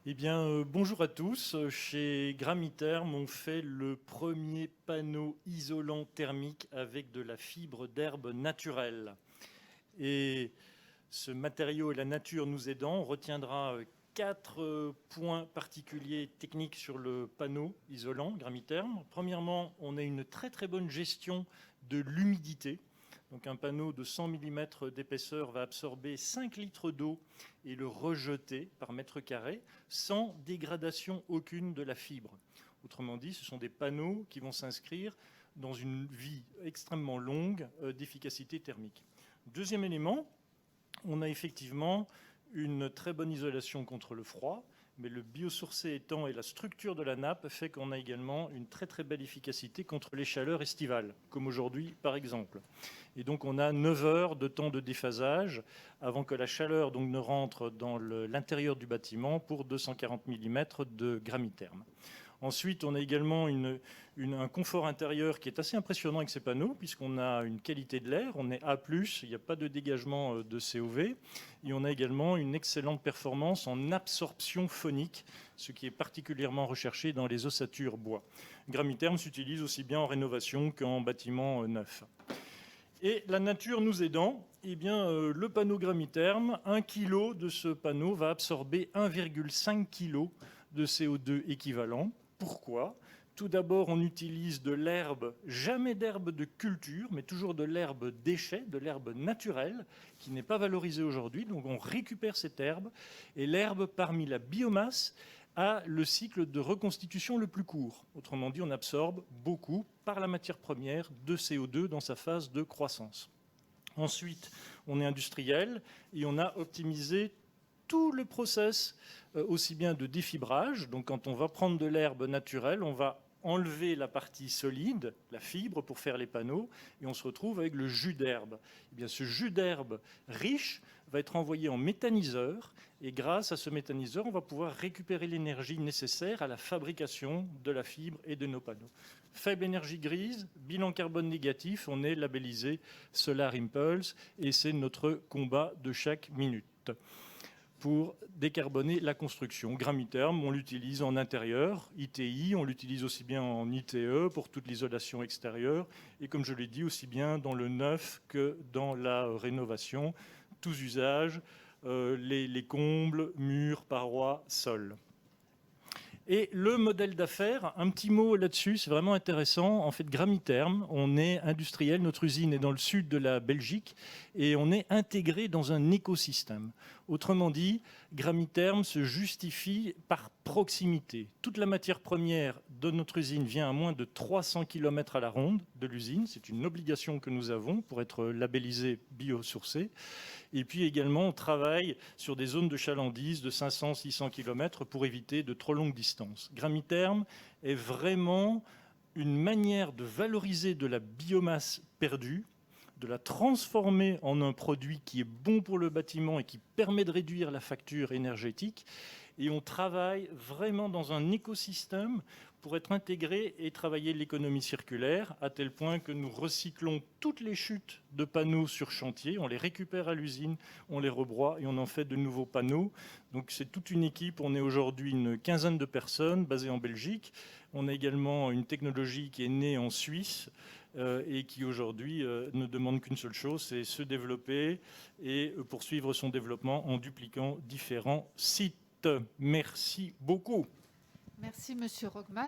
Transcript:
Eh bien, bonjour à tous. Chez Gramiterm, on fait le premier panneau isolant thermique avec de la fibre d'herbe naturelle. Et ce matériau et la nature nous aidant, on retiendra quatre points particuliers techniques sur le panneau isolant Gramiterm. Premièrement, on a une très très bonne gestion de l'humidité. Donc un panneau de 100 mm d'épaisseur va absorber 5 litres d'eau et le rejeter par mètre carré sans dégradation aucune de la fibre. Autrement dit, ce sont des panneaux qui vont s'inscrire dans une vie extrêmement longue d'efficacité thermique. Deuxième élément, on a effectivement une très bonne isolation contre le froid, mais le biosourcé étant et la structure de la nappe fait qu'on a également une très très belle efficacité contre les chaleurs estivales, comme aujourd'hui par exemple. Et donc on a 9 heures de temps de déphasage avant que la chaleur donc ne rentre dans l'intérieur du bâtiment pour 240 mm de Gramiterm. Ensuite, on a également un confort intérieur qui est assez impressionnant avec ces panneaux, puisqu'on a une qualité de l'air, on est A+, il n'y a pas de dégagement de COV, et on a également une excellente performance en absorption phonique, ce qui est particulièrement recherché dans les ossatures bois. Gramiterm s'utilise aussi bien en rénovation qu'en bâtiment neuf. Et la nature nous aidant, eh bien, le panneau Gramiterm, 1 kg de ce panneau va absorber 1,5 kg de CO2 équivalent. Pourquoi ? Tout d'abord, on utilise de l'herbe, jamais d'herbe de culture, mais toujours de l'herbe déchet, de l'herbe naturelle, qui n'est pas valorisée aujourd'hui. Donc on récupère cette herbe, et l'herbe, parmi la biomasse, a le cycle de reconstitution le plus court. Autrement dit, on absorbe beaucoup par la matière première de CO2 dans sa phase de croissance. Ensuite, on est industriel et on a optimisé tout le process, aussi bien de défibrage. Donc quand on va prendre de l'herbe naturelle, on va enlever la partie solide, la fibre, pour faire les panneaux, et on se retrouve avec le jus d'herbe. Eh bien, ce jus d'herbe riche va être envoyé en méthaniseur, et grâce à ce méthaniseur, on va pouvoir récupérer l'énergie nécessaire à la fabrication de la fibre et de nos panneaux. Faible énergie grise, bilan carbone négatif, on est labellisé Solar Impulse, et c'est notre combat de chaque minute pour décarboner la construction. Gramiterm, on l'utilise en intérieur, ITI, on l'utilise aussi bien en ITE pour toute l'isolation extérieure, et comme je l'ai dit, aussi bien dans le neuf que dans la rénovation, tous usages, les combles, murs, parois, sols. Et le modèle d'affaires, un petit mot là-dessus, c'est vraiment intéressant. En fait, Gramiterm, on est industriel, notre usine est dans le sud de la Belgique et on est intégré dans un écosystème. Autrement dit, Gramiterm se justifie par proximité. Toute la matière première de notre usine vient à moins de 300 km à la ronde de l'usine. C'est une obligation que nous avons pour être labellisé biosourcé. Et puis également, on travaille sur des zones de chalandise de 500-600 km pour éviter de trop longues distances. Gramiterm est vraiment une manière de valoriser de la biomasse perdue, de la transformer en un produit qui est bon pour le bâtiment et qui permet de réduire la facture énergétique. Et on travaille vraiment dans un écosystème pour être intégré et travailler l'économie circulaire, à tel point que nous recyclons toutes les chutes de panneaux sur chantier, on les récupère à l'usine, on les rebroie et on en fait de nouveaux panneaux. Donc c'est toute une équipe, on est aujourd'hui une quinzaine de personnes basées en Belgique. On a également une technologie qui est née en Suisse et qui aujourd'hui ne demande qu'une seule chose, c'est se développer et poursuivre son développement en dupliquant différents sites. Merci beaucoup. Merci, Monsieur Rockman.